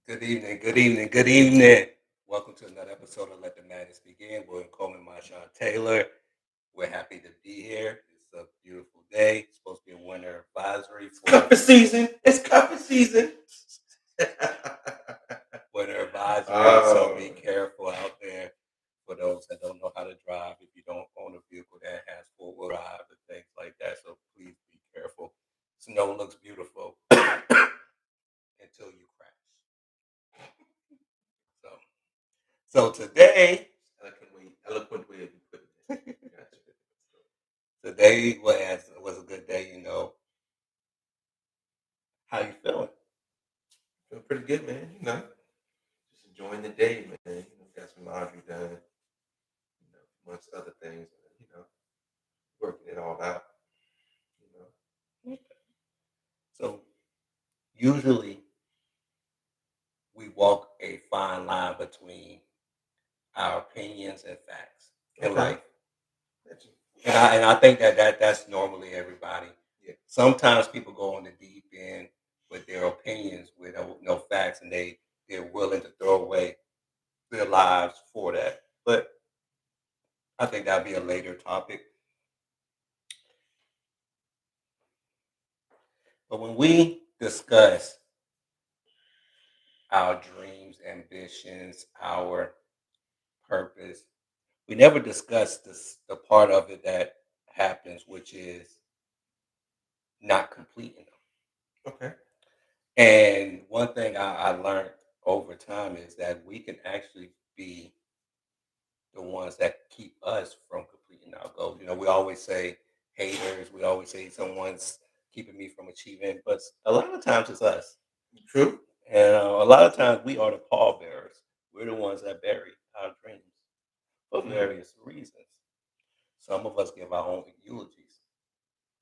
Good evening, good evening, good evening. Welcome to another episode of Let the Madness Begin. We're in Coleman, Marshawn Taylor. We're happy to be here. It's a beautiful day. It's supposed to be a winter advisory for Cuffing season. It's cuffing season. winter advisory. So be Oh, careful out there for those that don't know how to drive. If you don't own a vehicle that has four-wheel drive and things like that, so please be careful. Snow looks beautiful until you crash. So, so today eloquent way of putting it. Gotcha. Today was a good day, How you feeling? Feeling pretty good, man. Just enjoying the day, man. Got some laundry done, amongst other things. Working it all out. You know. So usually we walk a fine line between our opinions and facts in Okay. life. Gotcha. And I think that's normally everybody. Yeah. Sometimes people go on the deep end with their opinions with no facts and they're willing to throw away their lives for that. But I think that'll be a later topic. But when we discuss our dreams, ambitions, our purpose. We never discuss the part of it that happens, which is not completing them. Okay. And one thing I learned over time is that we can actually be the ones that keep us from completing our goals. We always say haters, we always say someone's keeping me from achieving, but a lot of times it's us. True. And a lot of times we are the pallbearers. We're the ones that bury our dreams for Mm. various reasons. Some of us give our own eulogies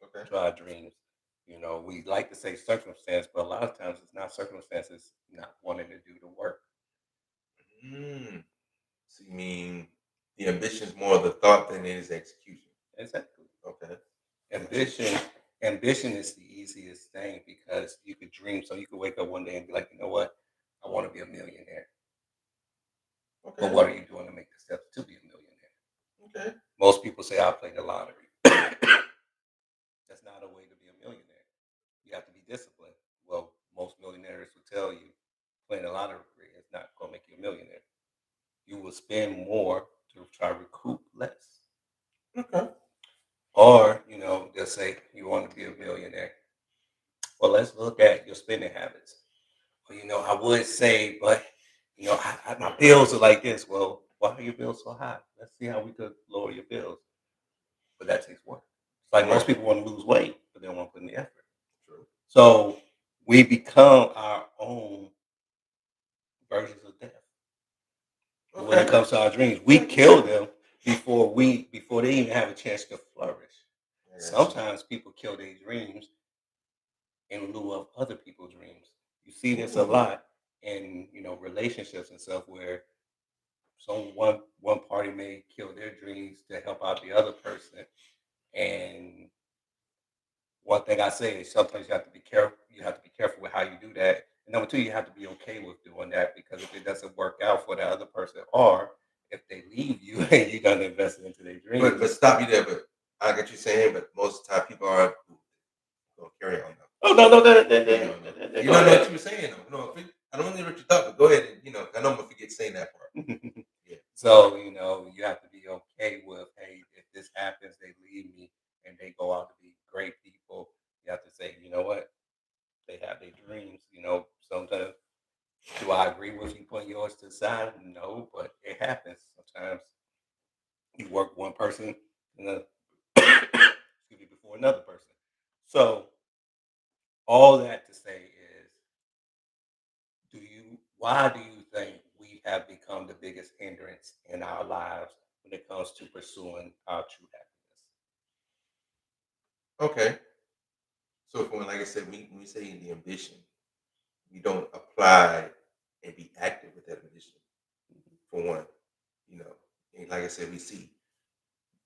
Okay. to our dreams. We like to say circumstance, but a lot of times it's not circumstances not wanting to do the work. Mm. So you mean the ambition is more of the thought than it is execution? Exactly. Okay. Gotcha. Ambition, ambition is the easiest thing because you could dream. So you could wake up one day and be like, you know what? I want to be a millionaire. But Okay. what are you doing to make the steps to be a millionaire? Okay. Most people say I played the lottery. That's not a way to be a millionaire. You have to be disciplined. Well, most millionaires will tell you playing the lottery is not going to make you a millionaire. You will spend more to try to recoup less. Okay. Or, they'll say you want to be a millionaire. Well, let's look at your spending habits. Well, I would say, but, my bills are like this. Well, why are your bills so high? Let's see how we could lower your bills. But that takes work. It's like most Right. people want to lose weight, but they don't want to put in the effort. True. So we become our own versions of death when it Okay. comes to our dreams. We Yeah, I can kill see that. them before they even have a chance to flourish. I got you. Sometimes people kill their dreams in lieu of other people's dreams. You see this a Ooh. lot in relationships and stuff where one party may kill their dreams to help out the other person. And one thing I say is sometimes you have to be careful. You have to be careful with how you do that. And number two, you have to be okay with doing that because if it doesn't work out for the other person, or if they leave you and you're gonna invest it into their But dreams. stop you there. But I get you saying. But most of the time, people are gonna carry on though. Oh no, no, no, no, You no, know, no. no, You go don't know what ahead. you were saying though. No, I don't want to interrupt your thought, but go ahead and I know I'm gonna forget saying that part. Yeah. So, you have to be okay with, hey, if this happens, they leave me and they go out to be great people. You have to say, you know what? They have their dreams. Sometimes do I agree with you putting yours to the side? No, but it happens. Sometimes you work one person and excuse me, before another person. So all that to say is, why do you think we have become the biggest hindrance in our lives when it comes to pursuing our true happiness? Okay. So for when, like I said, when we say the ambition, we don't apply and be active with that ambition. For one, you know, and like I said,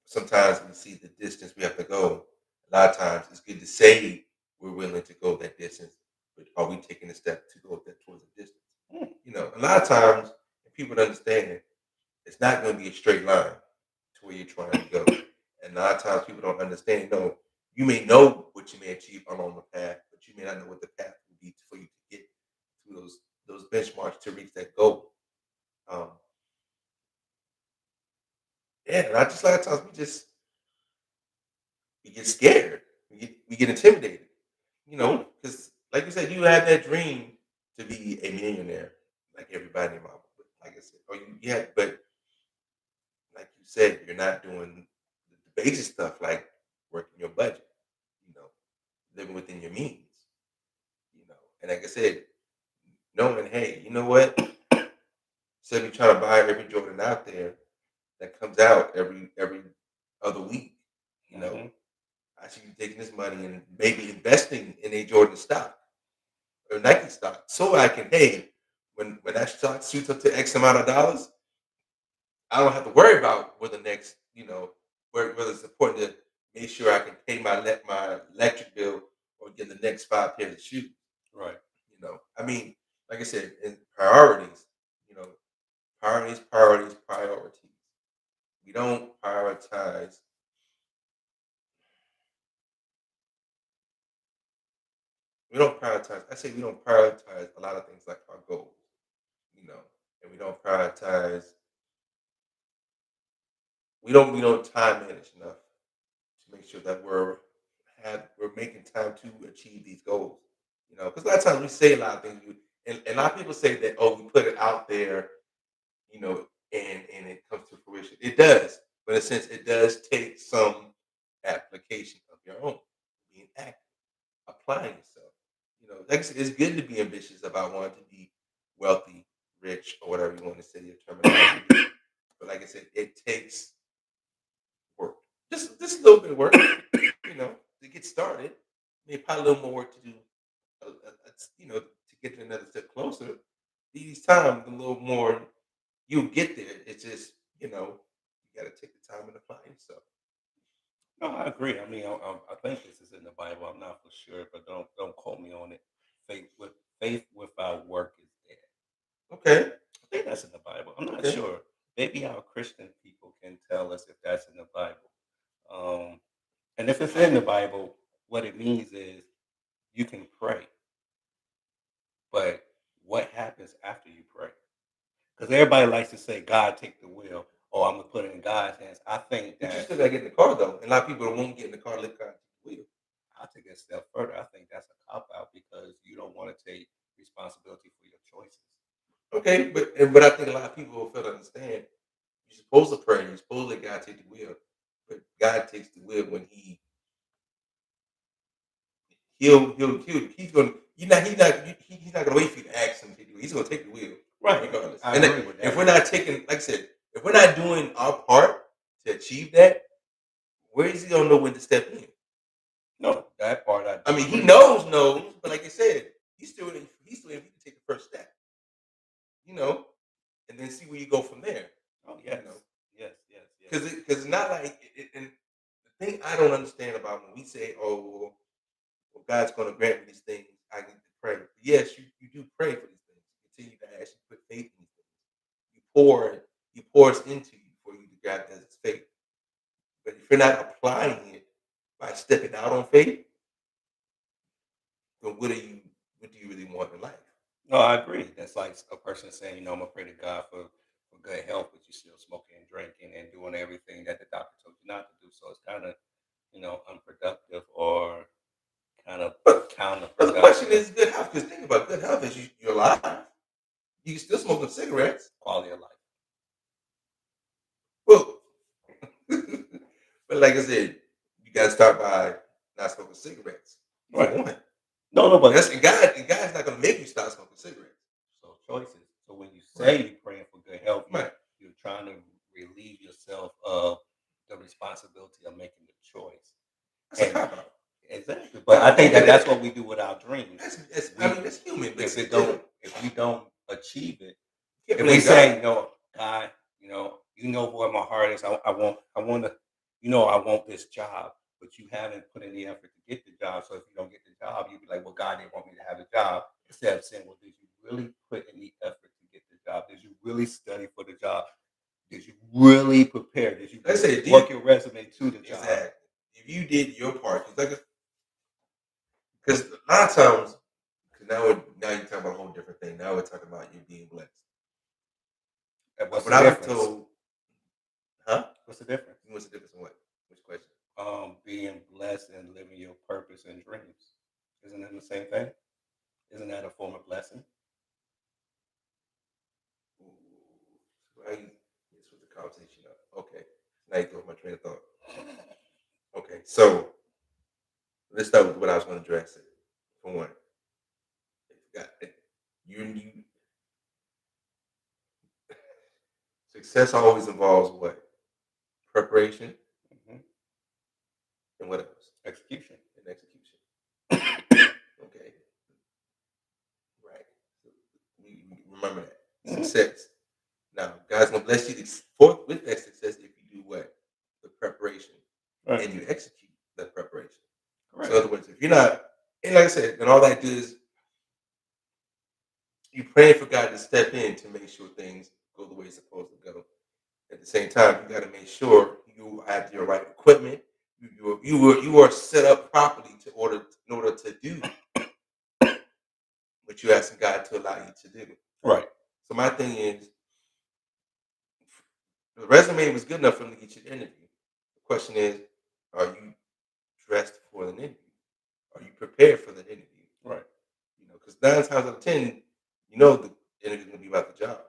sometimes we see the distance we have to go. A lot of times, it's good to say we're willing to go that distance, but are we taking a step to go that towards the distance? A lot of times people don't understand it's not going to be a straight line to where you're trying to go. And a lot of times people don't understand. No, you may know what you may achieve along the path, but you may not know what the path will be for you to get to those benchmarks to reach that goal. Um, yeah, and I just like times we get scared, we get intimidated, Mm, because like you said, you had that dream to be a millionaire, like everybody in my, like I said, or but like you said, you're not doing the basic stuff like working your budget, you know, living within your means, and like I said, knowing, hey, you know what? Instead of you trying to buy every Jordan out there that comes out every other week, you know, mhm, I should be taking this money and maybe investing in a Jordan stock or Nike stock, so I can, hey, when that stock shoots up to X amount of dollars, I don't have to worry about where the next, whether it's important to make sure I can pay my electric bill or get the next 5 pairs of shoes. right. I mean, like I said, in priorities, you know, priorities. We don't prioritize. We don't prioritize. I say we don't prioritize a lot of things like our goals, you know, and we don't prioritize. We don't time manage enough to make sure that we're making time to achieve these goals. Because a lot of times we say a lot of things, and a lot of people say that, oh, we put it out there, and it comes to fruition. It does, but in a sense, it does take some application of your own, being active, applying yourself. Like I said, it's good to be ambitious about wanting to be wealthy, rich, or whatever you want to say your terminology is. But like I said, it takes work, just a little bit of work, to get started. Maybe probably a little more work to do, to get to another step closer. Each time, a little more you'll get there. It's just, you got to take the time and apply yourself. No, I agree. I mean, I think this is in the Bible. I'm not for sure, but don't quote me on it. Faith with faith without work is dead. Okay. I think that's in the Bible. I'm not Okay. sure. Maybe our Christian people can tell us if that's in the Bible. Um, and if it's in the Bible, what it means is you can pray, but what happens after you pray? Because everybody likes to say, God take the wheel, or I'm gonna put it in God's hands. I think But you that still got to get in the car, though. And a lot of people won't get in the car, let God take the wheel. I'll take it a step further. I think that's a cop out because you don't want to take responsibility for your choices. Okay. But I think a lot of people will fail to understand you're supposed to pray. You're supposed to let God take the wheel. But God takes the wheel when he's going to, he's not going to wait for you to ask him to take the wheel. He's going to take the wheel Right. regardless. I And agree with if that. we're not taking, like I said, if we're not doing our part to achieve that, where is he gonna know when to step in? No, that part I I do mean, he agree with. knows, but like I said, he's still in to take the first step, you know, and then see where you go from there, Oh you know, yes, yes, yes, yes. because it's not like and the thing I don't understand about when we say, oh, well, God's gonna grant me these things, I need to pray. Yes, you do pray for these things. You continue to ask, you put faith in these things. You pour He pours into you for you to grab that as faith. But if you're not applying it by stepping out on faith, then what do you really want in life? No, I agree. That's like a person saying, I'm gonna pray to God for good health, but you're still smoking and drinking and doing everything that the doctor told you not to do. So it's kind of, unproductive or kind of But the question counterproductive. is good health, because think about good health is you're alive. You can still smoke them cigarettes. Quality of life. Well, but like I said, you gotta start by not smoking cigarettes for Right. one. No, no, And but that's God's not gonna make you stop smoking cigarettes. so choices. So when you say Right. you're praying for good health, you're Right. you're trying to relieve yourself of the responsibility of making the choice. That's a And cop out. exactly, but I think Okay, that that's what we do with our dreams. I We mean, that's human, but if still, we don't achieve it, you can't if we blame say God. no, God, where my heart is. I want to, I want this job, but you haven't put in the effort to get the job. So if you don't get the job, you'd be like, well, God didn't want me to have a job. Instead of saying, well, did you really put in the effort to really study for the job? Did you really prepare? Did you Like I said, work your resume to the job? exactly. If you did your part, because a lot of times, because now you're talking about a whole different thing. Now we're talking about you being blessed. And what's But the I've been difference? told, huh? What's the difference? What's the difference in what? Which question? Being blessed and living your purpose and dreams. Isn't that the same thing? Isn't that a form of blessing? Right. This was the conversation up. Okay. Now you throw my train of thought. Okay. So let's start with what I was going to address. It for one, got you. Success always involves what? Preparation Hmm. and what else? Execution. And execution. Okay. Right. We remember that Mhm. success. Now, God's gonna bless you forth with that success if you do what? The preparation. Right. And you execute that preparation. So in Correct. other words, if you're not, and like I said, and all that does, you praying for God to step in to make sure things go the way it's supposed to go. At the same time, you got to make sure you have your right equipment. You are set up properly in order to do what you're asking God to allow you to do. Right. So my thing is, the resume was good enough for them to get you the interview. The question is, are you dressed for the interview? Are you prepared for the interview? Right. Because 9 times out of 10, you know the interview is going to be about the job.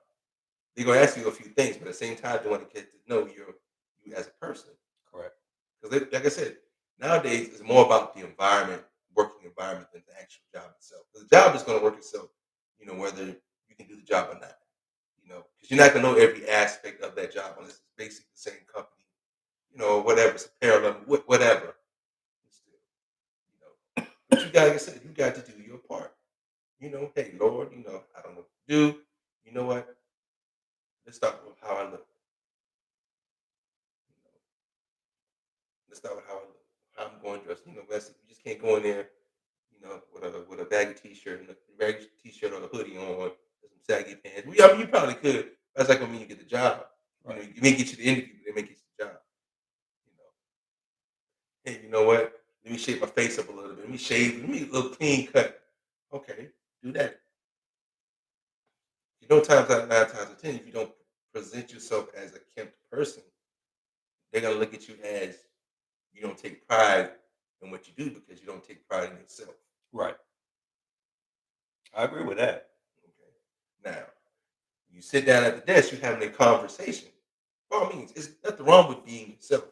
They're going to ask you a few things, but at the same time, they want to get to know you as a person. Correct. Because, like I said, nowadays it's more about the environment, working environment, than the actual job itself. 'Cause the job is going to work itself, whether you can do the job or not. Because you're not going to know every aspect of that job unless it's basically the same company, whatever, it's a parallel, whatever. Still, but you got, like I said, you got to do your part. Hey, Lord, I don't know what to do. You know what? Let's start with how I look. You know, let's start with how I look, how I'm going dressed. You just can't go in there, with a baggy t-shirt and a baggy t-shirt or a hoodie on, and some saggy pants. Well, yeah, I mean, you probably could. That's like when you get the job. Right. You may get you the interview, but they may get you the job. You know, hey, you know what? Let me shape my face up a little bit. Let me shave. Let me look clean cut. Okay, do that. Times out of 9 times out of 10, if you don't present yourself as a kempt person, they're gonna look at you as you don't take pride in what you do because you don't take pride in yourself. Right. I agree with that. Okay. Now, you sit down at the desk, you're having a conversation. By all means, there's nothing wrong with being yourself.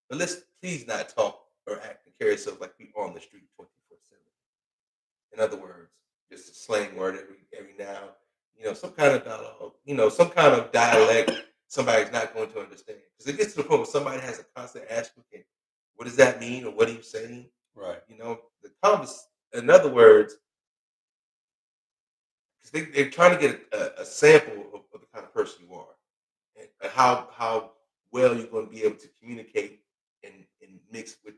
But let's please not talk or act and carry yourself like we on the street 24/7. In other words, just a slang word every now, some kind of dialogue, some kind of dialect somebody's not going to understand. Because it gets to the point where somebody has a constant ask, okay, what does that mean or what are you saying? Right. The convers in other words, because they're trying to get a sample of the kind of person you are and how well you're going to be able to communicate and mix with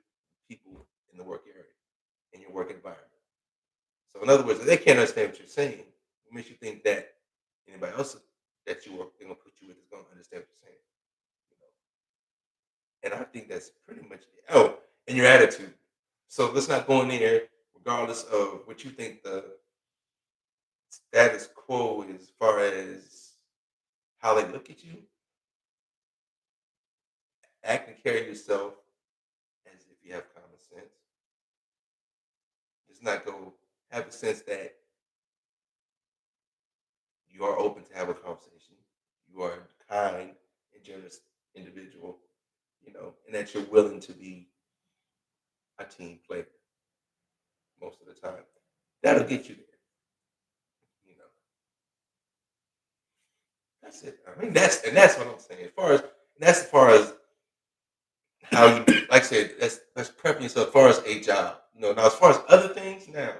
people in the work area, in your work environment. So in other words, if they can't understand what you're saying, it makes you think that anybody else that you are going to put you with is going to understand what you're saying. And I think that's pretty much it. Oh, and your attitude. So let's not go in there, regardless of what you think the status quo is, as far as how they look at you. Act and carry yourself as if you have common sense. Just not go have a sense that you are open to have a conversation. You are a kind and generous individual, and that you're willing to be a team player most of the time. That'll get you there. You know, that's it. I mean, that's what I'm saying. As far as how you, like I said, that's prepping yourself as far as a job. Now as far as other things, now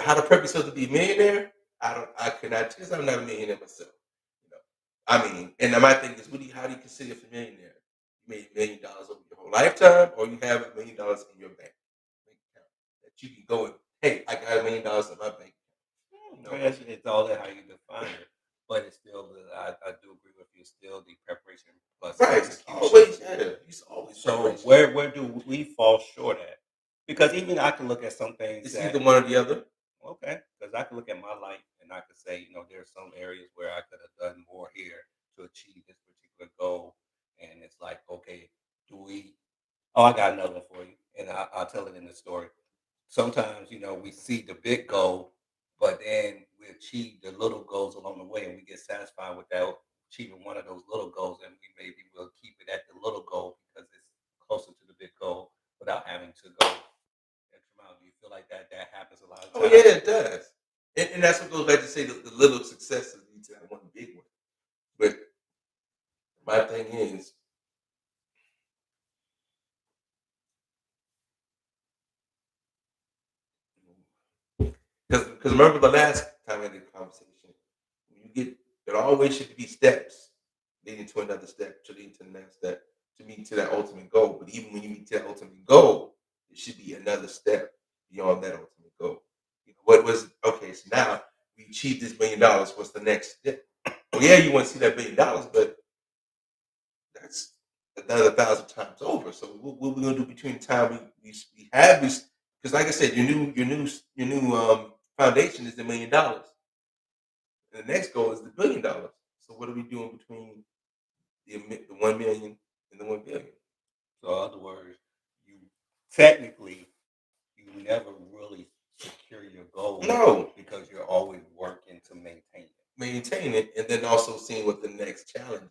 how to prep yourself to be a millionaire, I could not, because I'm not a millionaire myself. You know, I mean, and my thing is, how do you consider yourself a millionaire? You made $1 million over your whole lifetime, or you have $1 million in your bank account that you can go and, hey, I got $1 million in my bank. It's all that how you define it. But it's you're still the preparation plus Right. It's execution. always It's always So preparation. where do we fall short at? Because even I can look at some things It's either that one or the other. okay, because I can look at my life and I could say, there's some areas where I could have done more here to achieve this particular goal. And it's like, okay, do we? Oh, I got another one for you, and I'll tell it in the story. Sometimes, we see the big goal, but then we achieve the little goals along the way, and we get satisfied with that achieving one of those little goals, and we maybe will keep it at the little goal because it's closer to the big goal without having to go extra mile. Do you feel like that happens a lot of Oh yeah, times? it does. And that's what goes back to say the little successes lead to that one big one. But my thing is, because remember the last time we had the conversation, when you get there always should be steps leading to another step, to lead to the next step, to meet to that ultimate goal. But even when you meet to that ultimate goal, it should be another step beyond that ultimate goal. What was okay? So now we achieved this $1 million. What's the next step? Oh yeah, you want to see that $1 billion, but that's another thousand times over. So what we gonna do between the time we have this? Because like I said, your new foundation is $1 million. And the next goal is the $1 billion. So what are we doing between the 1 million and the 1 billion? So, in other words, you technically you never really secure your goal No, because you're always working to maintain it. maintain it, and then also seeing what the next challenge is.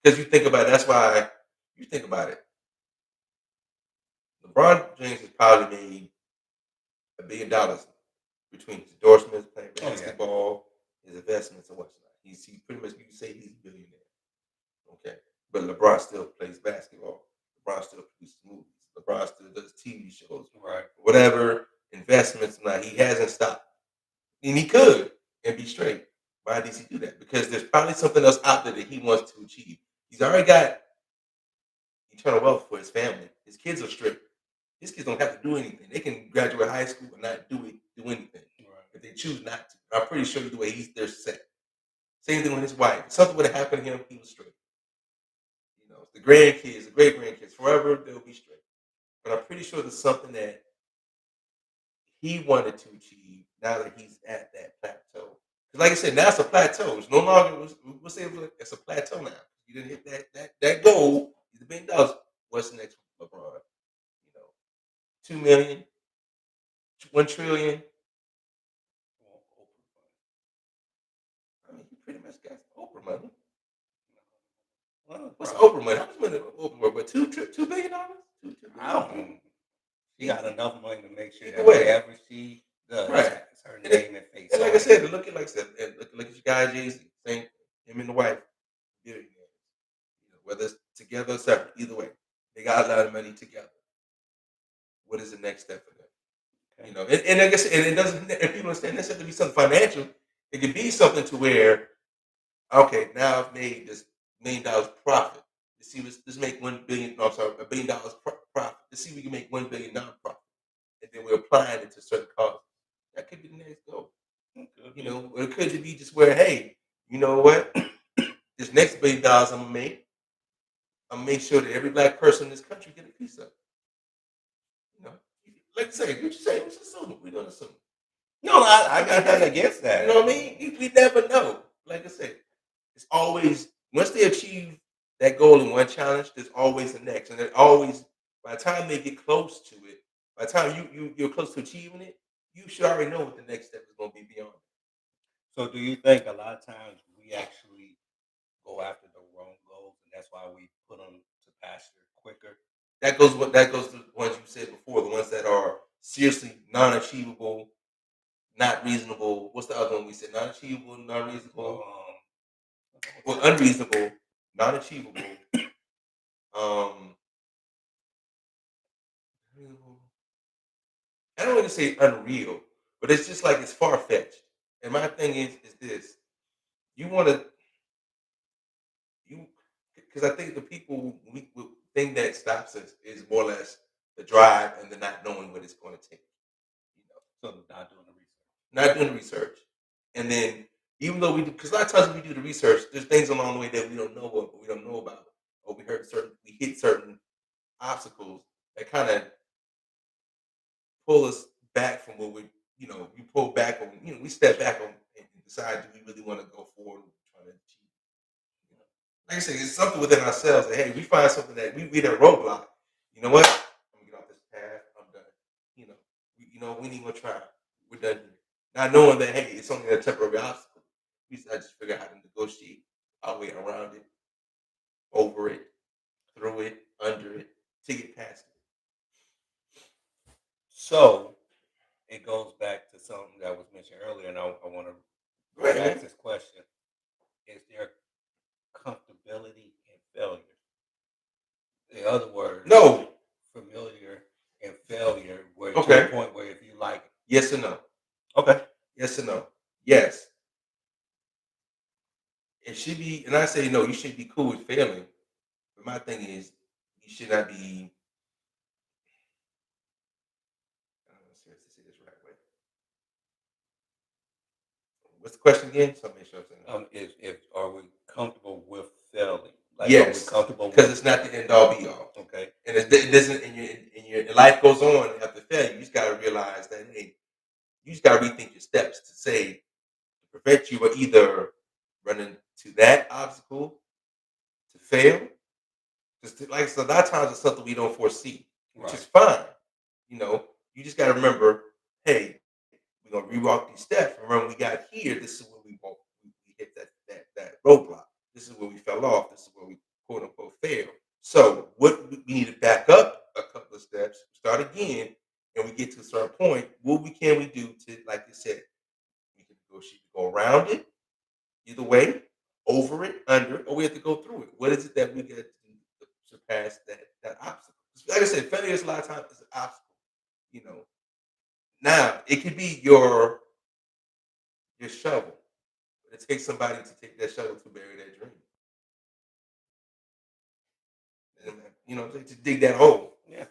Because you think about it, that's why you think about it. LeBron James has probably made $1 billion between his endorsements, playing Oh yeah, basketball, his investments, and whatnot. He pretty much you can say he's a billionaire. Okay, but LeBron still plays basketball. LeBron still produces movies. LeBron still does TV shows. right. Whatever investments, now he hasn't stopped, and he could and be straight. Why does he do that? Because there's probably something else out there that he wants to achieve. He's already got eternal wealth for his family. His kids are straight. His kids don't have to do anything. They can graduate high school and not do anything Right. if they choose not to. I'm pretty sure the way they're set. Same thing with his wife. If something would have happened to him, he was straight. The grandkids, the great grandkids, forever they'll be straight. But I'm pretty sure there's something that he wanted to achieve now that he's at that plateau. 'Cause like I said, now it's a plateau. It's no longer we'll say it's a plateau now. You didn't hit that goal. He's $1 billion. What's next for LeBron? You know, 2 million, 1 trillion. Well, I mean, he pretty much got Oprah money. well, What's probably. Oprah money? How much money Oprah worth? But $2 billion? Two I billion don't dollars? know. She got enough money to make sure Either that way, whatever she does right. has her And, it, name and face and like on I it. said, look at like I said, and look at your guy Jay-Z. Same him and the wife, billionaires. Whether it's together or separate, either way, they got a lot of money together. What is the next step for them? Okay. And I guess and it doesn't. And people understand this have to be something financial. It could be something to where okay, now I've made this $1 million profit. Let's see, let's make 1 billion. No, I'm sorry, $1 billion profit. Let's see if we can make $1 billion profit, and then we're applying it to certain causes. That could be the next goal. It could be. Or it could be just where, hey, you know what? This next $1 billion I'm gonna make sure that every black person in this country get a piece of it. You know, like I say, what you say, let's assume we don't assume. No, I I mean, got nothing hey, against you know that. what I mean? We never know. Like I said, it's always once they achieve that goal in one challenge, there's always the next, and they're always by the time they get close to it, by the time you're close to achieving it, you should already know what the next step is going to be beyond. So, do you think a lot of times we actually go after the wrong goals, and that's why we put them to pasture quicker? That goes to the ones you said before, the ones that are seriously non-achievable, not reasonable. What's the other one we said? Non-achievable, Well, non-reasonable, what's well, that? unreasonable, non-achievable. Um, I don't want to say unreal, but it's just like it's far fetched. And my thing is this: you want to you because I think the people we thing that stops us is more or less the drive and the not knowing what it's going to take. You know, So, not doing the research. not doing research, and then Even though we do, because a lot of times when we do the research, there's things along the way that we don't know what we don't know about, or we hit certain obstacles that kind of pull us back from what we, you pull back on, we step back on and decide, do we really want to go forward and try to achieve? You know? Like I said, it's something within ourselves that, hey, we find something that we hit a roadblock. You know what? I'm gonna get off this path. I'm done. We need more try. We're done here. Not knowing that, hey, it's only a temporary obstacle. I just figure out how to negotiate our way around it, over it, through it, under it, to get past it. So it goes back to something that was mentioned earlier, and I want to Go ahead, re-ask man. this question: is there comfortability in failure? In other words, No. familiar and failure, where to the Okay. point where if you like it. Yes or no? Okay. Yes or no? Yes. It should be, and I say no. You should be cool with failing. But my thing is, you should not be. I don't know if I say this right way. What's the question again? So make sure I'm saying it. If are we comfortable with failing? Like, are we Yes, comfortable because with? it's not the end all be all, Okay. and it doesn't. And your life goes on after failure. You just got to realize that, hey, you just got to rethink your steps to say to prevent you from either running to that obstacle to fail. Because like so, a lot of times it's something we don't foresee, which is Right. fine. You just got to remember, hey, we're gonna rewalk these steps. Remember, when we got here. This is where we hit that roadblock. This is where we fell off. This is where we quote unquote failed. So what we need to back up a couple of steps, start again, and we get to a certain point. What can we do to, like you said, we can negotiate, go around it, either way, over it, under it, or we have to go through it. What is it that we get to surpass that obstacle? Like I said, failure is a lot of times is an obstacle. You know. Now it could be your shovel. But it takes somebody to take that shovel to bury that dream. And, to dig that hole. Yeah.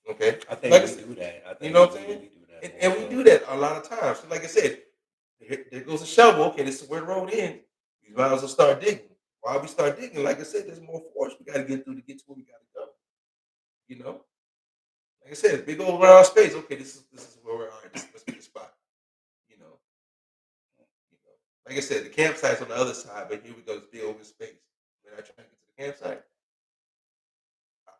Okay. I think Like I we said, do that. I you think know we what I'm saying? really do that And more we so. do that a lot of times. So like I said, there goes a shovel. Okay, this is where the road ends. You might as well start digging. While we start digging, like I said, there's more force we got to get through to get to where we got to go. You know, like I said, big old round space. Okay, this is where we're at. This must be the spot. You know, like I said, the campsite's on the other side, but here we go, this big open space. When I try to get to the campsite,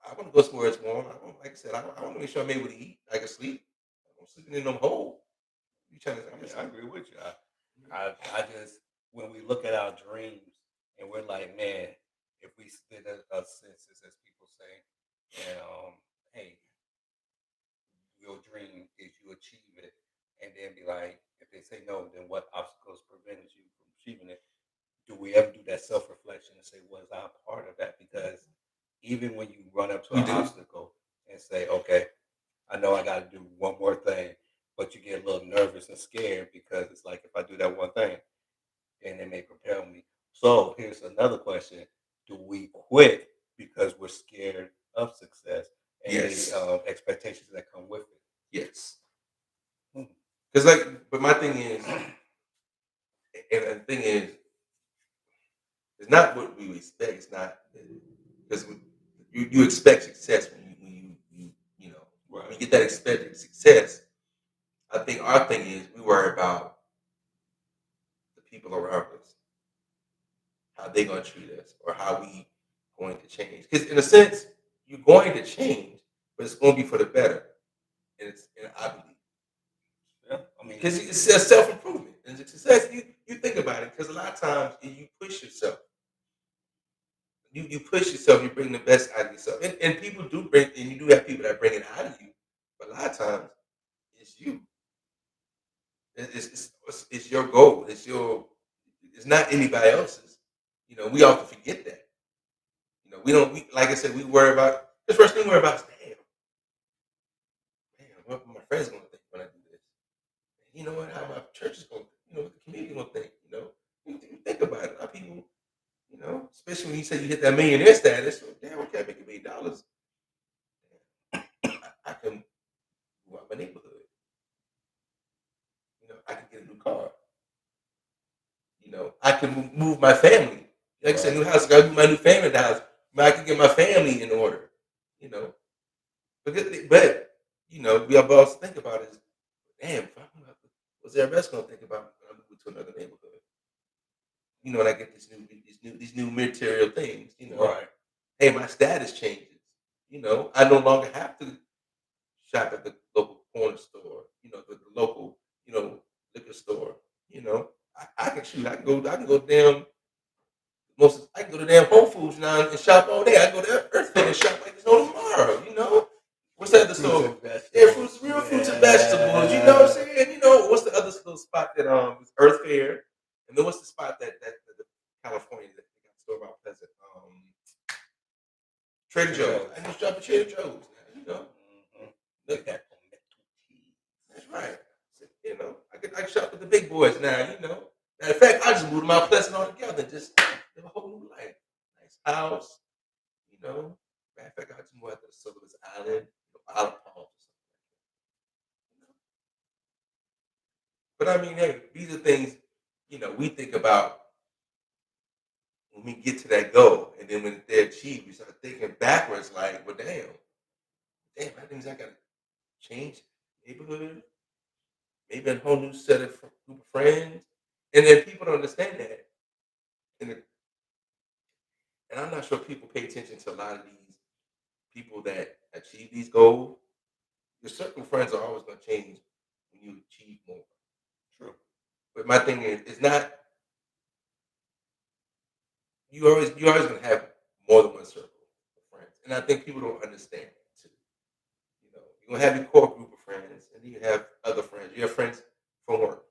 I want to go somewhere it's warm. Like I said, I want to make sure I'm able to eat. I can sleep. I'm sleeping in them hole. You trying to? I I mean, guess I agree with you. I just when we look at our dreams and we're like, man, if we did a census, as people say, and hey, your dream is you achieve it, and then be like, if they say no, then what obstacles prevented you from achieving it? Do we ever do that self reflection and say, was I part of that? Because even when you run up to we an do. obstacle and say, okay, I know I got to do one more thing, but you get a little nervous and scared because it's like, if I do that one thing, then it may propel me. So here's another question: do we quit because we're scared of success and the Yes. expectations that come with it? Yes. Hmm. Because but my thing is, and the thing is, it's not what we expect. It's not because you expect success when when you Right. get that expected success. I think our thing is we worry about the people around us, how they gonna treat us, or how we going to change. Because in a sense, you're going to change, but it's going to be for the better. And I believe Yeah. I mean, because it's a self improvement and success. You think about it because a lot of times you push yourself. You push yourself. You bring the best out of yourself, and people do bring, and you do have people that bring it out of you. But a lot of times it's you. It's your goal. It's your. It's not anybody else's. We often forget that. We don't. Like I said, we worry about the first thing we worry about is damn, what my friends gonna think when I do this. You know what? How my church is gonna, what the community gonna think. You think about it. A lot of people, especially when you say you hit that millionaire status. So, damn, okay, I make $1 million. I can go out my neighborhood. I can get a new car. I can move my family. Like I said, Right. new house. I got to move my new family in the house. But I can get my family in order. You know, but we have also think about is, damn, if I move out, what's the rest gonna think about when I move to another neighborhood? And I get these new material things. Right. Hey, my status changes. I no longer have to shop at the local corner store. The local liquor store. I can shoot. I can go. I can go damn. I can go to damn Whole Foods now and shop all day. I can go to Earth Fit and shop like there's no tomorrow. What's that Get other fruits store? and Yeah, vegetables. real fruits and vegetables. You know what I'm Yeah. saying? What's the other little spot that is Earth Fair? And then what's the spot that the California that they got store about Pleasant? Trader Trader Joe's. Joe's. I just dropped at Trader Joe's now. Mhm. Look, Get that pimento cheese. that's right. So, I can shop with the big boys now. Matter of fact, I just moved to Mount Pleasant altogether and just live a whole new life. Nice house. Matter of fact, I just moved out to the Sullivan's Island, Isle of Palms or something like that. But I mean, hey, these are things, we think about when we get to that goal. And then when they're achieved, we start thinking backwards like, well, that means I got to change neighborhood, maybe a whole new set of group of friends. And then people don't understand that. And, and I'm not sure people pay attention to a lot of these people that achieve these goals. Your circle of friends are always going to change when you achieve more. True. But my thing is, it's not you're always going to have more than one circle of friends, and I think people don't understand that too. You're going to have your core group of friends, and then you have other friends. You have friends from work.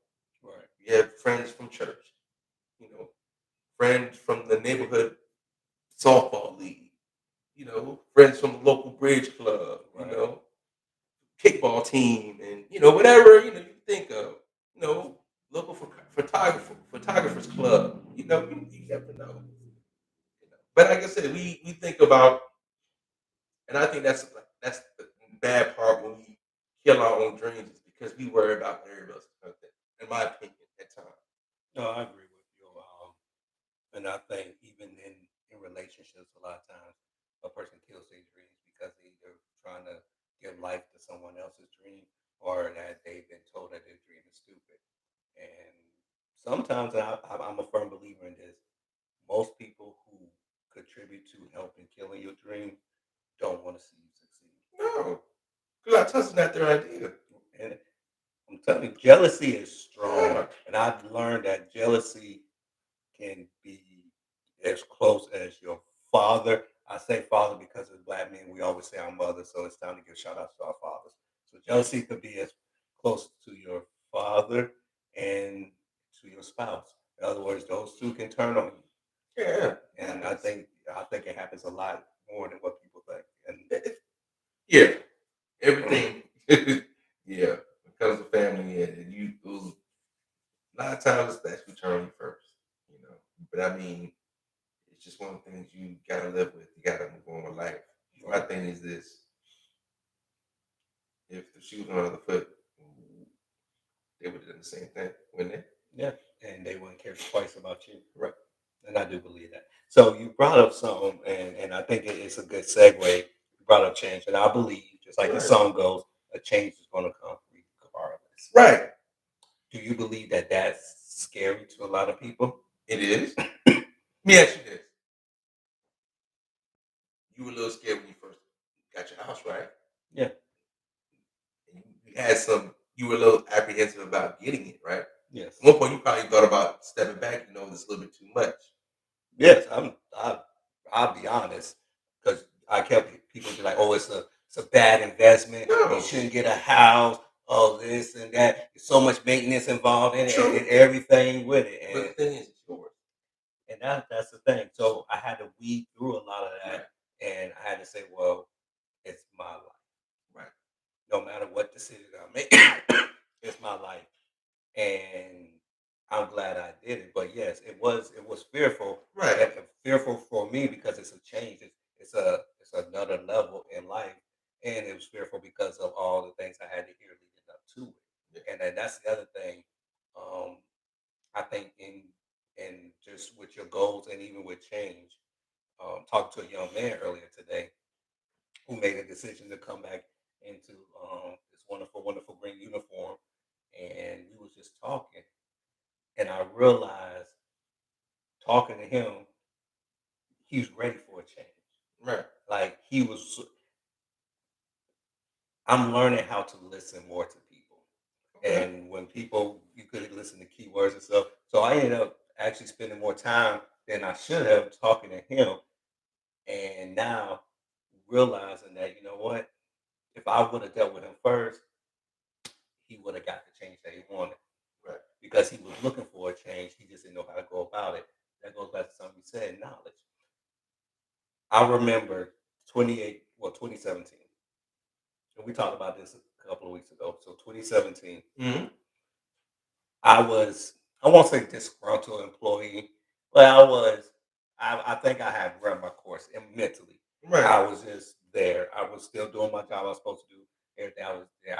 Right. You have friends from church. You know, friends from the neighborhood softball league. Friends from the local bridge club. Right. Kickball team, and whatever you think of. You know, local photographers club. You never know. But like I said, we think about, and I think that's the bad part when we kill our own dreams is because we worry about what everybody else is going to think. In my opinion, at times. No, I agree with you. And I think even in relationships, a lot of times a person kills their dreams because they either trying to give life to someone else's dream or that they've been told that their dream is stupid. And sometimes I'm a firm believer in this. Most people who contribute to helping killing your dream don't want to see you succeed. No, because that's not their idea. And I'm telling you, jealousy is strong. Yeah, And I've learned that jealousy can be as close as your father. I say father because as black men, we always say our mother, so it's time to give shout outs to our fathers. So jealousy could be as close to your father and to your spouse. In other words, those two can turn on you. yeah, And happens. I think it happens a lot more than what people think. Yeah, everything. Yeah, when it comes to family, and a lot of times that's who turn on you first. But I mean, it's just one of the things you gotta live with. You gotta move on with life. My Right. thing is this: if the shoe was on the other foot, they would have done the same thing, wouldn't they? Yeah. And they wouldn't care twice about you. Right. And I do believe that. So you brought up something, and I think it's a good segue. You brought up change, and I believe, just like the Right. song goes, a change is going to come regardless. Right. Do you believe that that's scary to a lot of people? It is. Let me ask you this: you were a little scared when you first got your house, right? Yeah. And you had some. You were a little apprehensive about getting it, right? Yes. At one point, you probably thought about stepping back. This a little bit too much. Yes. I'll be honest, because I kept people be like, "Oh, it's a bad investment. You No, shouldn't get a house. Oh, this and that. There's so much maintenance involved in it, true. and everything with it." But the thing is, it's yours. And that's the thing. So I had to weed through a lot of Right. that, and I had to say, well, it's my life. Right. No matter what decision I make, it's my life, and I'm glad I did it. But yes, it was fearful, Right. and fearful for me because it's a change. It's another level in life, and it was fearful because of all the things I had to hear leading up to Yeah. it. And then that's the other thing. Um, I think in and just with your goals and even with change. Talking to a young man earlier today who made a decision to come back into this wonderful, wonderful green uniform, and we was just talking, and I realized talking to him, he was ready for a change. Right. Like he was, I'm learning how to listen more to people. Okay. And when people, you could listen to keywords and stuff. So I ended up actually spending more time than I should have talking to him. And now realizing that, you know what, if I would have dealt with him first, he would have got the change that he wanted Right. because he was looking for a change. He just didn't know how to go about it. That goes back to something you said, knowledge. I remember 2017, and we talked about this a couple of weeks ago. So 2017, Mm-hmm. I was, I won't say disgruntled employee, but I think I had run my course and mentally. Right. I was just there. I was still doing my job I was supposed to do. Everything I was there.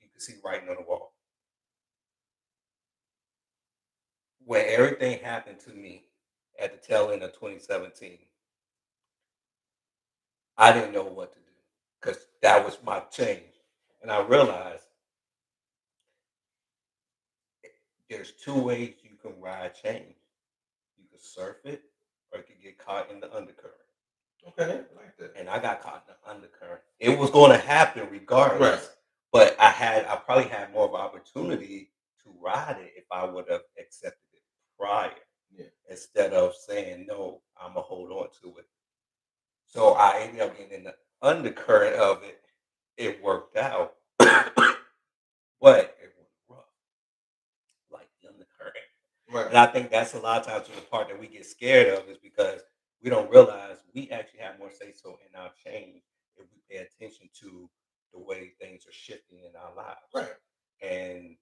You could see writing on the wall. When everything happened to me at the tail end of 2017, I didn't know what to do because that was my change. And I realized there's two ways you can ride change. You can surf it or you can get caught in the undercurrent. Okay. I like that. And I got caught in the undercurrent. It was going to happen Right. regardless, but I probably had more of an opportunity to ride it if I would have accepted it prior Yeah. instead of saying no. I'm gonna hold on to it. So I ended up getting in the undercurrent of it. It worked out, but it was rough, like the undercurrent. Right. And I think that's a lot of times the part that we get scared of is because we don't realize we actually have more say so in our change if we pay attention to the way things are shifting in our lives. Right. And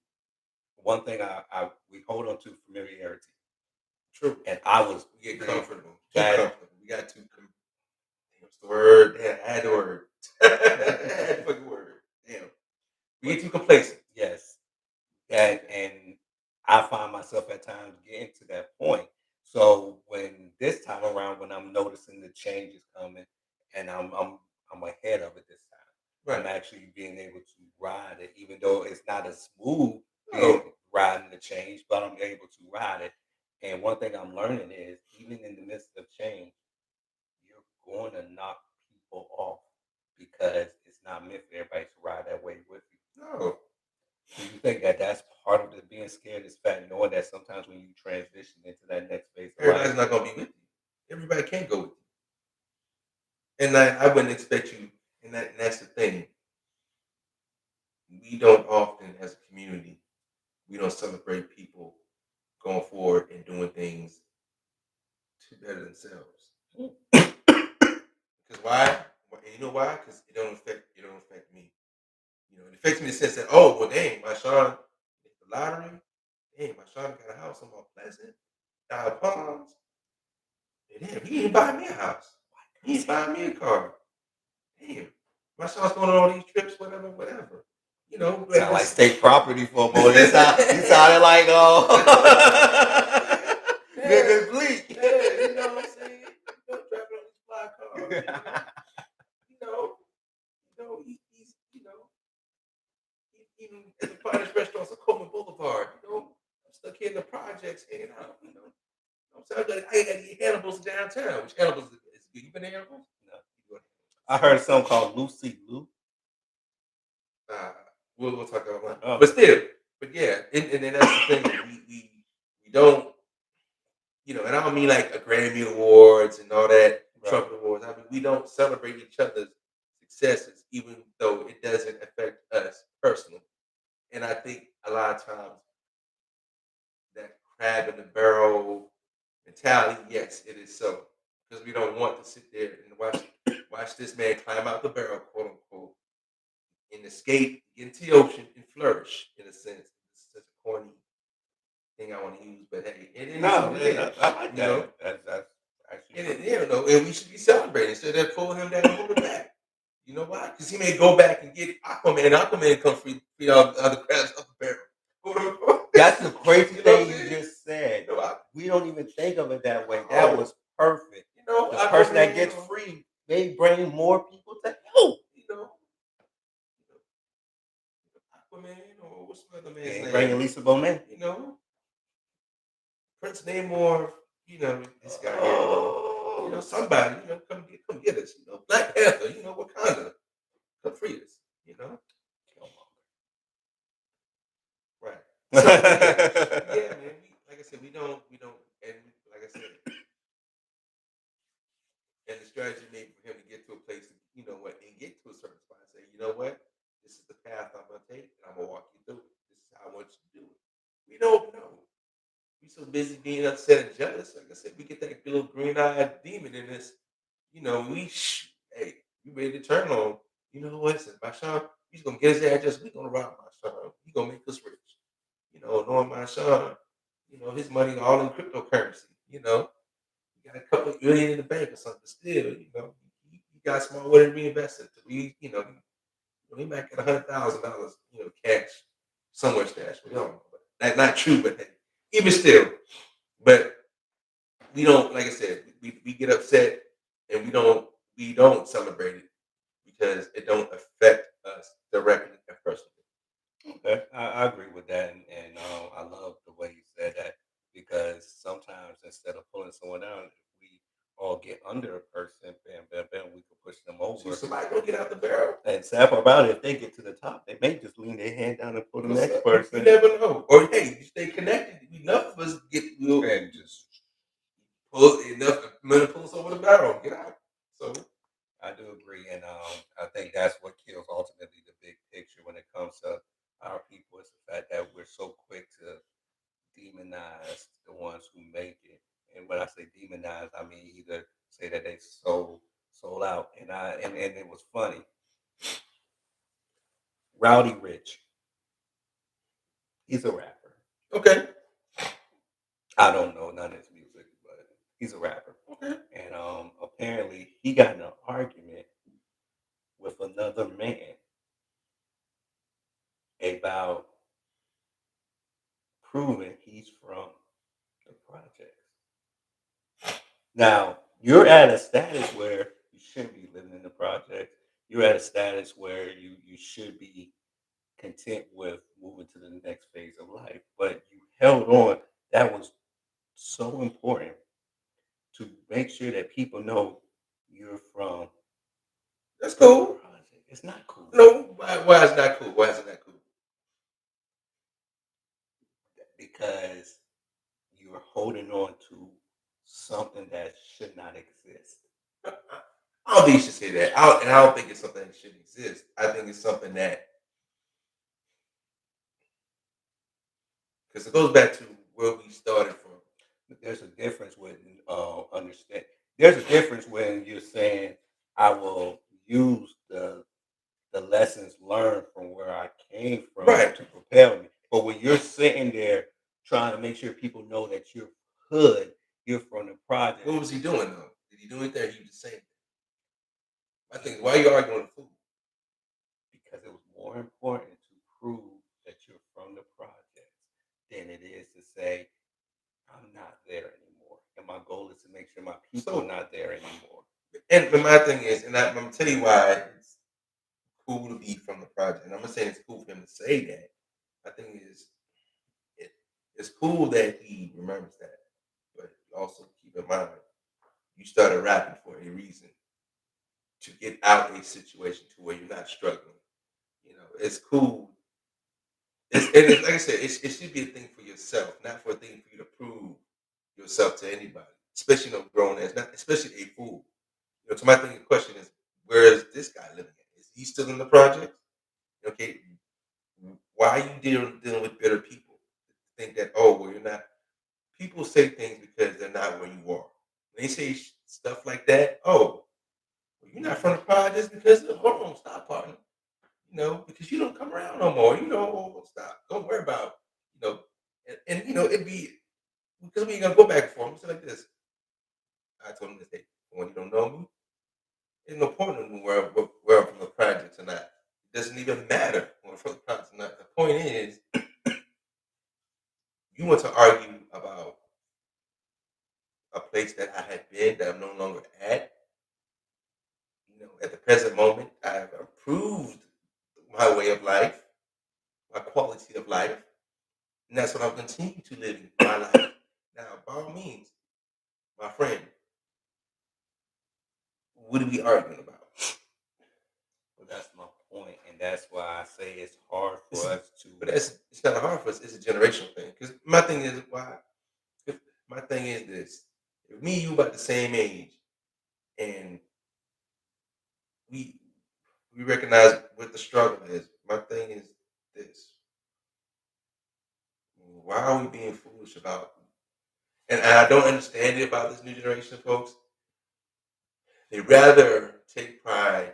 one thing I we hold on to familiarity, True. and I was We get man, comfortable. Too that comfortable. We got too. What's the word? Damn, I had the word. I had the fucking word. Damn. We get too complacent. yes, and I find myself at times getting to that point. So when this time around, when I'm noticing the changes coming, and I'm ahead of it this time, Right. I'm actually being able to ride it, even though it's not as smooth being No. riding the change, but I'm able to ride it. And one thing I'm learning is, even in the midst of change, you're going to knock people off because it's not meant for everybody to ride that way with you. No. Do you think that that's part of the being scared is fact, knowing that sometimes when you transition into that next phase of life, Everybody's not gonna be with you. Everybody can't go with you. And I wouldn't expect you. And that's the thing. We don't often, as a community, we don't celebrate people going forward and doing things to better themselves. Because why? And you know why? Because it don't affect me. You know, it affects me in the sense that, oh, well, dang, my Sean hit the lottery. Dang, my Sean got a house on Mount Pleasant, Dial Palms. And damn, he ain't buying me a house. He ain't buying me a car. Damn, my Sean's going on all these trips, whatever, whatever. You know, but sound like state property for a moment. You sounded like niggas bleak. Yeah, you know what I'm saying? You know, driving on these fly cars. You know, he's even at the finest restaurants on Coleman Boulevard. You know, I'm stuck here in the projects hanging out. You know, I'm saying I got to get Hannibal's downtown. Which Hannibal's is good? You been to Hannibal's? No, you go to I heard something called Lucy Lou. Uh, we'll talk about that. Oh, But still, but yeah, and then that's the thing. We don't, you know, and I don't mean like a Grammy Awards and all that, right. trumpet awards. I mean, we don't celebrate each other's successes, even though it doesn't affect us personally. And I think a lot of times that crab in the barrel mentality, yes, it is so, because we don't want to sit there and watch this man climb out the barrel, quote unquote, and escape into the ocean and flourish in a sense. It's such a corny thing I want to use, but hey, it is No, what it man, is. I like You know, that. That's actually and true. you know, and we should be celebrating instead of pull him down and hold him back. You know why? Because he may go back and get Aquaman. And Aquaman come free all the other crabs off the barrel. That's the crazy You know what thing I'm you saying? just said. You know, don't even think of it that way. That was perfect. The person that Aquaman gets free, they bring more people to help. Aquaman, or what's the other They man's ain't bringing name? Lisa Bonet. Prince Namor, this guy here, somebody, come get us, Black Panther, Wakanda, come free us, right. So yeah, man, like I said, we don't, and like I said, and the strategy made for him to get to a place, and get to a certain spot, and say, you know what, this is the path I'm gonna take, and I'm gonna walk you through it. This is how I want you to do it. We don't know. We so busy being upset and jealous. Like I said, we get that little green-eyed demon in us. Hey, you ready to turn on? You know what? Said my son, he's gonna get his address. We gonna rob my son. He gonna make us rich. Knowing my son, his money all in cryptocurrency. He got a couple of million in the bank or something. Still, he got small way to reinvest it. He might get $100,000, cash somewhere stashed. We don't know. But that's not true, but hey, even still, but we don't, like I said, we get upset and we don't celebrate it because it don't affect us directly and personally. Okay, I agree with that, and I love the way you said that because sometimes instead of pulling someone down, if we all get under a person, bam, bam, bam, we can push them See over. somebody go get out the barrel. And sad part about it, if they get to the top, they may just lean their hand down and pull the next You person never know. Or hey, you stay connected. Enough of us will and just. pull enough money pull us over the barrel. Get out. So I do agree, and I think that's what kills ultimately the big picture when it comes to our people is the fact that we're so quick to demonize the ones who make it. And when I say demonize, I mean either say that they sold out. And it was funny. Rowdy Rich, he's a rapper. okay. I don't know none of his music, but he's a rapper. Okay. And apparently he got in an argument with another man about proving he's from the projects. Now, you're at a status where you shouldn't be living in the project. You're at a status where you should be content with moving to the next phase of life. But you held on. That was so important to make sure that people know you're from That's the cool. project. It's not cool No, why is it not cool? Why is it not cool? because you're holding on to something that should not exist. I don't think you should say that. And I don't think it's something that should exist. I think it's something that because it goes back to where we started from. There's a difference when understand. There's a difference when you're saying I will use the lessons learned from where I came from Right. to propel me. But when you're sitting there trying to make sure people know that you're hood, you're from the project. What was he doing though? Did he do anything? Or he was just saying. I think why are you arguing with the food? Because it was more important to prove that you're from the projects than it is to say I'm not there anymore. And my goal is to make sure my people are not there anymore. And my thing is, and I'm gonna tell you why it's cool to be from the project. And I'm not saying it's cool for him to say that. My thing is, it's cool that he remembers that, but also keep in mind you started rapping for a reason to get out a situation to where you're not struggling. It's cool. It's like I said, it should be a thing for yourself, not for a thing for you to prove yourself to anybody, especially grown as not especially a fool. So my thing, the question is, where is this guy living at? Is he still in the project? Okay, why are you dealing with bitter people? Think that well you're not. People say things because they're not where you are. When they say stuff like that, well, you're not from the projects because hold on, stop, partner. Because you don't come around no more. Stop. Don't worry about you know, it'd be because we ain't gonna go back for him. It's like this. I told him this day when you don't know me, it's no point in where I'm from the projects or not. It doesn't even matter when I'm from the projects or not. The point is, you want to argue about life, and that's what I'll continue to live in my life. Now, by all means, my friend, what are we arguing about? Well, that's my point, and that's why I say it's hard for It's, us to. but it's not hard for us. It's a generational thing. Because my thing is why. 'Cause my thing is this: if me and you about the same age, and we we recognize what the struggle is. My thing is this: why are we being foolish about? And I don't understand it about this new generation of folks. They rather take pride,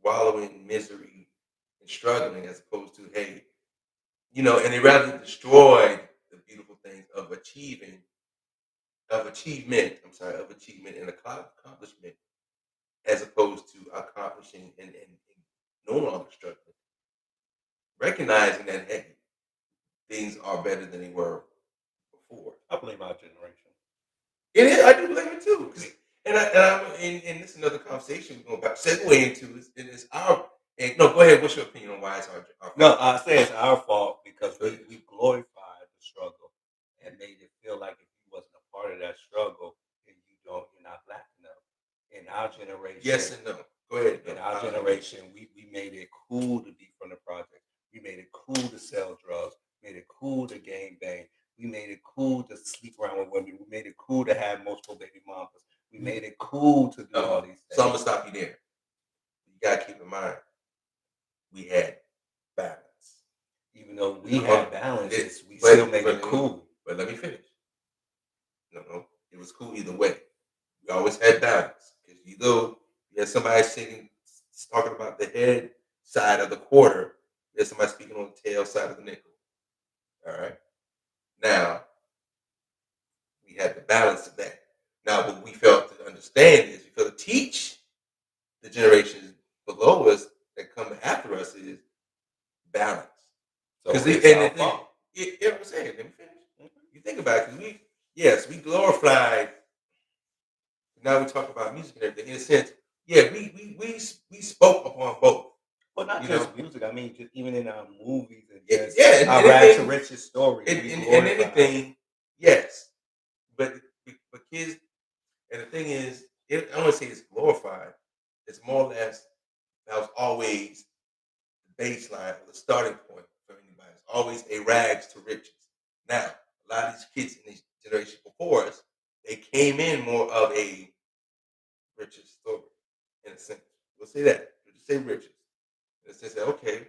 wallowing in misery, and struggling, as opposed to hey, and they rather destroy the beautiful things of achievement. I'm sorry, of achievement and accomplishment, as opposed to accomplishing and no longer struggling, recognizing that hey, things are better than they were before. I blame our generation. It is. I do blame it too. And this is another conversation we're going to segue into. And it's our. And no, go ahead. What's your opinion on why it's our No, fault? I say it's our fault because Go ahead. we glorified the struggle and made it feel like if you wasn't a part of that struggle, then you're not black enough. In our generation, Yes and no. Go ahead. in No, our generation, we made it cool to be from the project. We made it cool to sell drugs. Made it cool to gang bang. We made it cool to sleep around with women. We made it cool to have multiple baby mamas. We made it cool to do all these So I'm gonna things. stop you there. You gotta keep in mind we had balance. Even though we Hold on. had balances, we But still made but it cool. but let me finish. No, it was cool either way. We always had balance because you had somebody sitting talking about the head side of the quarter, you had somebody speaking on the tail side of the nickel. All right. Now we had the balance of that. Now what we felt to understand is we felt to teach the generations below us that come after us is balance. So Because it's our and the, fault. you know what I'm saying? Let me finish. You think about it, because we glorified. Now we talk about music and everything. In a sense, yeah, we spoke upon both. But not You know, just music. I mean, just even in our movies and yeah, just yeah, and our rags to anything, riches stories, we and glorify. anything, yes. But kids, and the thing is, I want to say it's glorified. It's more or less that was always the baseline or the starting point for anybody. It's always a rags to riches. Now, a lot of these kids in this generation before us, they came in more of a riches story, in a sense. We'll say that. We'll just say riches. In a sense that, okay,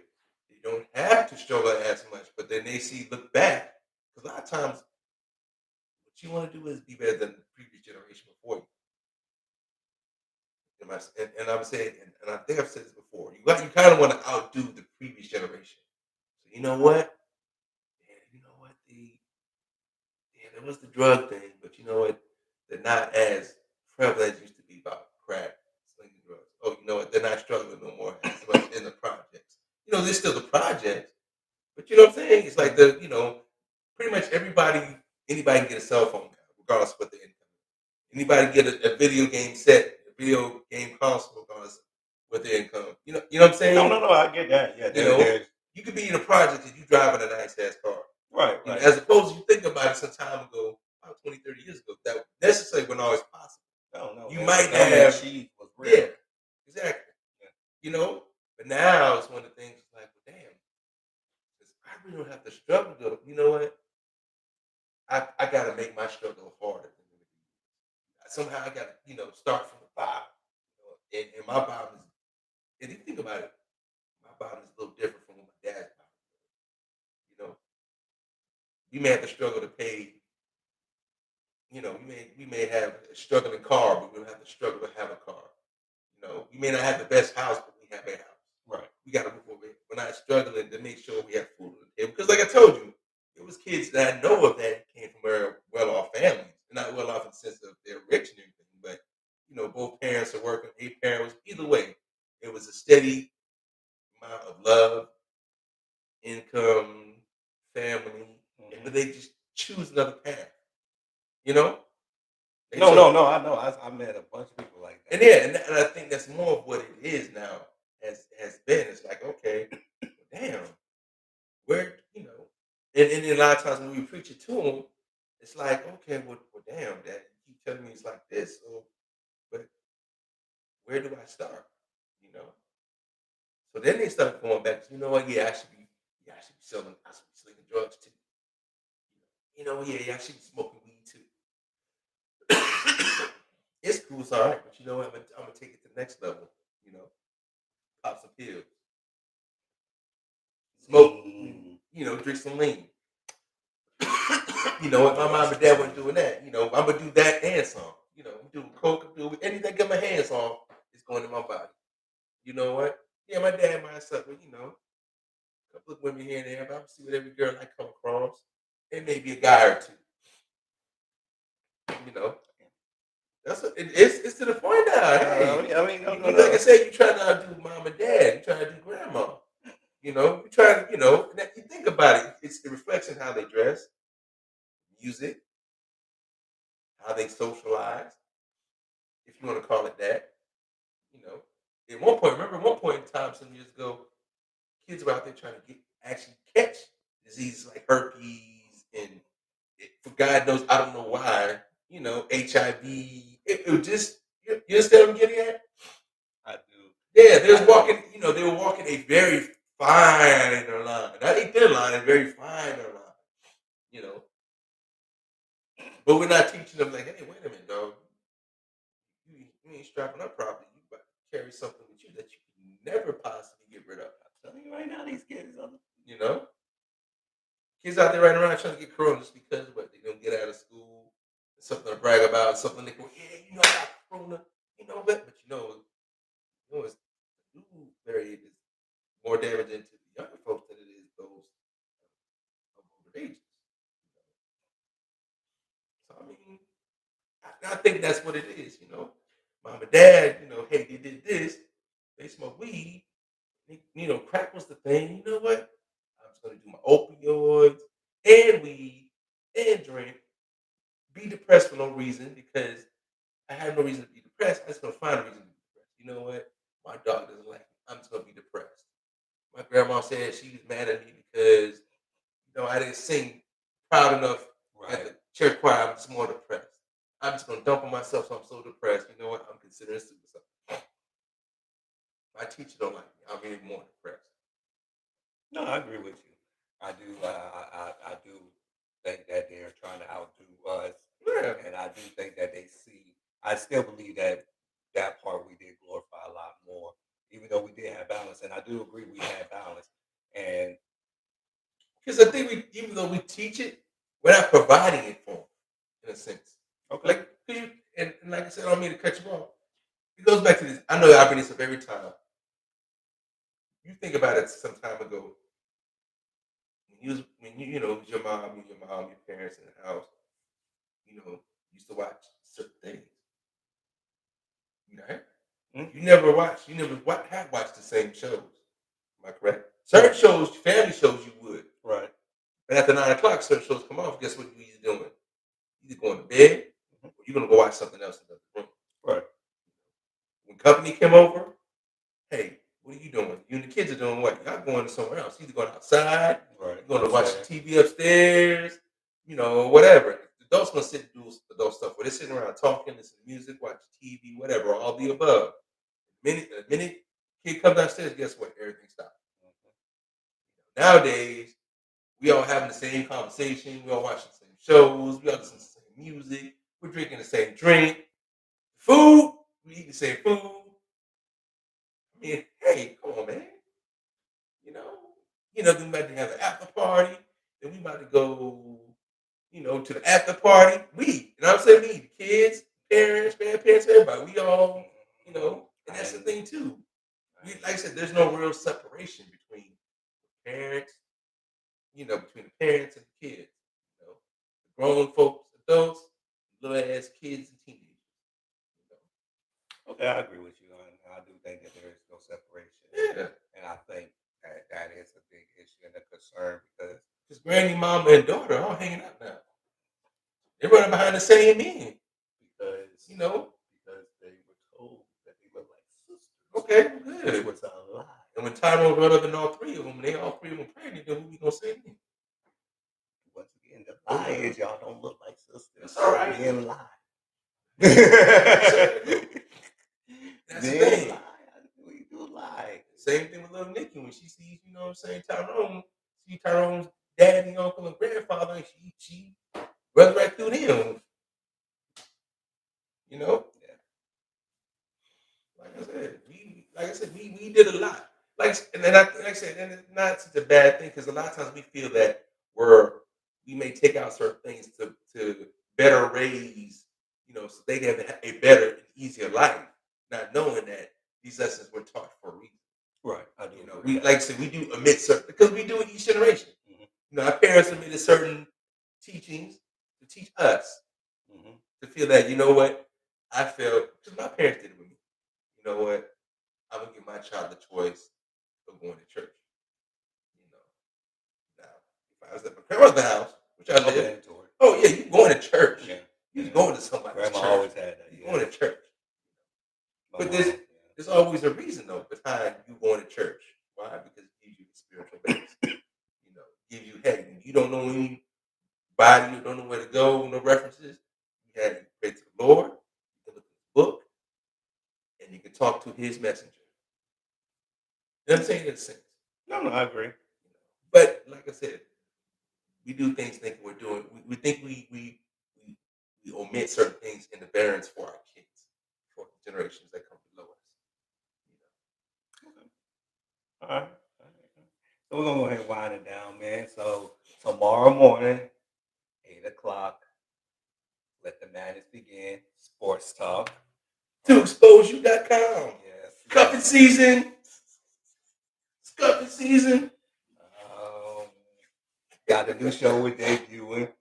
you don't have to struggle as much, but then they look back, because a lot of times what you want to do is be better than the previous generation before you. And I'm saying, and I think I've said this before, you kind of want to outdo the previous generation. So you know what? Yeah, you know what? There was the drug thing, but you know what? They're not as prevalent as used to be about crack, slinging drugs. Oh, you know what? They're not struggling no more as much in the projects. There's still the projects, but you know what I'm saying? It's like pretty much anybody can get a cell phone now, regardless of what the income. Anybody get a video game set, a video game console, regardless of what their income. You know what I'm No, saying? no, no. I get that. Yeah, You know, there's you could be in a project and you driving a nice ass car. right, right. As opposed to you think about it some time ago, about 20, 30 years ago, that necessarily wasn't always possible. No, no. You The might gum and have, cheese was real. yeah, exactly. Yeah. But now it's one of the things like, well, damn, I really don't have to struggle though. You know what? I got to make my struggle harder. Somehow I got to, start from the bottom. And my bottom is, and if you think about it, my bottom is a little different from what my dad's bottom is. You may have to struggle to pay. We may have a struggling car, but we don't have to struggle to have a car. We may not have the best house, but we have a house. Right. We got to move over. We're not struggling to make sure we have food on the table. Because, like I told you, it was kids that I know of that came from very well-off families. They're not well-off in the sense of they're rich and everything, but both parents are working. A parent was either way. It was a steady amount of love, income, family, but they just choose another path. You know, they No, chose, no, no. I know. I met a bunch of people like that. and yeah, and I think that's more of what it is now. Has been. It's like, okay, damn, And then a lot of times when we preach it to them, it's like, okay, well damn, Dad, you keep telling me it's like this, so but where do I start? You know. So then they start going back. You know what? Yeah, I should be selling, I should be slinging drugs too. You know, yeah, I should be smoking weed too. It's cool, it's all right, but you know what? I'm gonna take it to the next level. You know, pop some pills, smoke, Mm, drink some lean. You know what? My oh, I mom see and what dad you weren't mean. doing that. You know, I'm gonna do that and some. You know, I'm doing coke, I'm doing anything I get my hands on is going in my body. You know what? Yeah, my dad might suck with, a couple of women here and there, but I'm see what every girl I come across. And maybe a guy or two. You know, it's to the point now. Hey, No, no, like I no. said, you trying to outdo mom and dad. You trying to do grandma. You trying to, and that, you think about it. It's a reflection how they dress, music, how they socialize, if you want to call it that. You know, at one point, remember one point in time some years ago, kids were out there trying to actually catch diseases like herpes and for God knows I don't know why, HIV. It was just you understand what I'm getting at? I do. Yeah, they was I do. walking. They were walking a very fine line. Not a thin line, a very fine line. You know, but we're not teaching them like, hey, wait a minute, dog. You ain't strapping up properly. You about to carry something with you that you can never possibly get rid of. I'm telling you right now, these kids are. You know, kids out there running around trying to get corona just because what they don't get out of school, something to brag about, something they go, yeah, I got corona, but it's new variant is more damaging to the younger folks than it is those of older ages. So I mean, I think that's what it is. Mom and dad, hey, they did this, they smoke weed, crack was the thing. You know what? I'm just gonna do my opioids and weed and drink, be depressed for no reason because I have no reason to be depressed. I'm just gonna find a reason to be depressed. You know what? My dog doesn't like me. I'm just gonna be depressed. My grandma said she was mad at me because I didn't sing proud enough at Right. the church choir. I'm just more depressed. I'm just gonna dump on myself, so I'm so depressed. You know what? I'm considering suicide. My teacher don't like me. I'm even more depressed. No, I agree with you. I do. I do think that they're trying to outdo us, Yeah. and I do think that they see. I still believe that that part we did glorify a lot more, even though we did have balance. And I do agree we had balance. And Because I think even though we teach it, we're not providing it for them in a sense. okay, Like, and like I said, I don't mean to cut you off. It goes back to this. I know I bring this up every time. You think about it some time ago when it was your parents in the house, used to watch certain things. Right? mm, You never have watched the same shows. Am I correct? Certain right, shows, family shows, you would. right, But after 9 o'clock, certain shows come off. Guess what you either doing? Either going to bed mhm, or you're gonna go watch something else in the other room. right, When company came over, hey, what are you doing? You and the kids are doing what? Y'all going somewhere else. Either going outside, right. you're going to watch Upstairs, TV upstairs, whatever. The adults gonna sit and do adult stuff. Where they're sitting around talking, listening to music, watch TV, whatever, all the above. The minute kid comes downstairs, guess what? Everything stops. Nowadays, we all having the same conversation. We all watching the same shows. We all listening to the same music. We're drinking the same drink. Food. We eat the same food. I mean, hey, come on, man. You know, then we about to have an after party. Then we about to go, to the after party. I'm saying we, the kids, parents, grandparents, everybody. We all, and that's the and thing too. I Like I agree. said, there's no real separation between parents, between the parents and the kids. The grown folks, adults, little ass kids and teenagers. Okay, I agree with you. And I do think that there is no separation, Yeah, and I think that that is a big issue and a concern because because granny, mama, and daughter are all hanging out now. They're running behind the same men. because You know, because they were told that they look like sisters, okay, which good. was a lie. And when Tyrone brought up in all three of them, they all three of them pregnant, then what we gonna say then? Lie is y'all don't look like sisters. That's all right. Men lie. That's the thing. Lie. We do lie. Same thing with little Nikki when she sees, you know what I'm saying, Tyrone's daddy, uncle, and grandfather, and she runs right through them. You know? Yeah. Like I said, we did a lot. Like I said, and it's not such a bad thing because a lot of times we feel that we may take out certain things to better raise, you know, so they can have a better and easier life, not knowing that these lessons were taught for a reason. Right. I do. You know, we like I said, we do omit certain because we do it each generation. Mm-hmm. You know, our parents omitted certain teachings to teach us to feel that, you know what, I felt because my parents did it with me. You know what, I'm gonna give my child the choice of going to church. You know, now if I was at my grandmother's house, which I live, oh yeah, you going to church? Yeah. You going to somebody's Grandma church? Always had that. You going to church? But there's always a reason though behind you going to church. Why? Because it gives you the spiritual base. You know, gives you hey, you don't know anybody, you don't know where to go, no references. You have to pray to the Lord, you can look at the book, and you can talk to His messenger. You know what I'm saying? In a sense. No, I agree. But like I said, we do things thinking we're doing. We think we omit certain things in the barons for our kids, for the generations that come below us. You know. All right. So we're gonna go ahead and wind it down, man. So tomorrow morning, 8:00, let the madness begin. Sports talk. ToExposeYou.com. Yes. Cuffing season. Cuffing season. Got a new show we're debuting.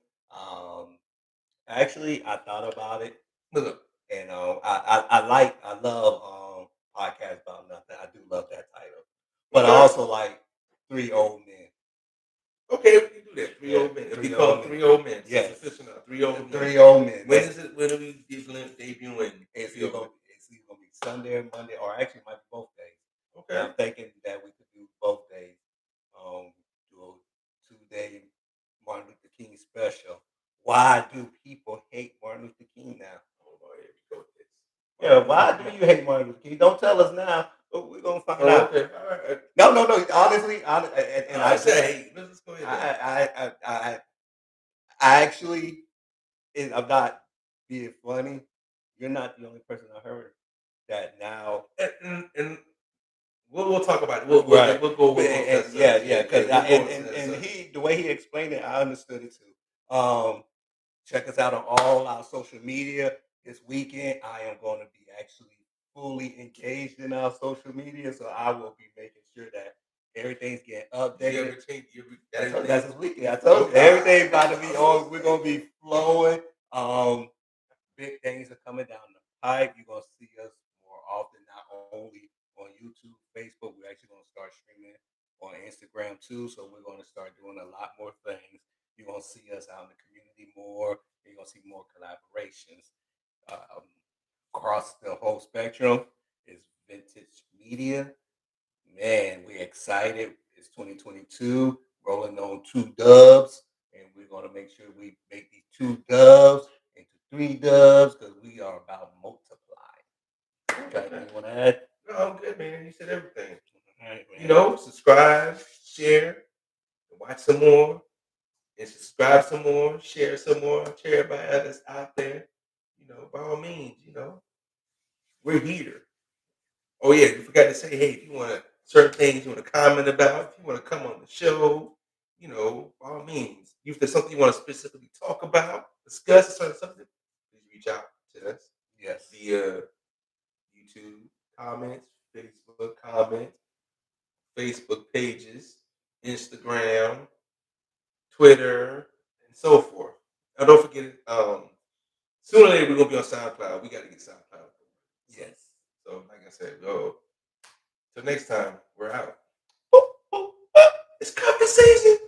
Actually, I thought about it. And I love podcasts about nothing. I do love that title. But I also like Three Old Men. Okay, we can do that. Three old men. It'll be called Three Old Men. Yes. It's official now. Three old men. Three Old Men. When is it? When are we debuting? It's either gonna be Sunday or Monday, or actually it might be both days. Okay. And I'm thinking that we could do both days. Do a 2-day Martin Luther King special. Why do people hate Martin Luther King now? Yeah, why do you hate Martin Luther King? Don't tell us now. But we're gonna find out. Okay. All right. No. Honestly, and I say, let's go ahead. I actually, I'm not being funny. You're not the only person I heard that now. And we'll talk about it. We'll go. Yeah. Because the way he explained it, I understood it too. Check us out on all our social media this weekend. I am going to be actually fully engaged in our social media, so I will be making sure that everything's getting updated. That's this weekend. I told you everything's about to be on. We're going to be flowing. Big things are coming down the pipe. You're going to see us more often, not only on YouTube, Facebook. We're actually going to start streaming on Instagram too. So we're going to start doing a lot more things. You're going to see us out in the community more. You're going to see more collaborations across the whole spectrum. It's vintage media. Man, we're excited. It's 2022, rolling on 2 dubs, and we're going to make sure we make these 2 dubs into 3 dubs because we are about multiplying. Got anything you want to add? No, I'm good, man. You said everything. Right, you know, subscribe, share, watch some more, and subscribe some more, share everybody else out there. You know, by all means, you know, we're here. Oh yeah, you forgot to say, hey, if you want certain things you want to comment about, if you want to come on the show, you know, by all means. If there's something you want to specifically talk about, discuss a certain subject, please reach out to us. Yes. Via YouTube comments, Facebook comments, Facebook pages, Instagram, Twitter, and so forth. Now don't forget, sooner or later we're gonna be on SoundCloud. We gotta get SoundCloud. Yes. So like I said, till next time, we're out. It's cuffing season.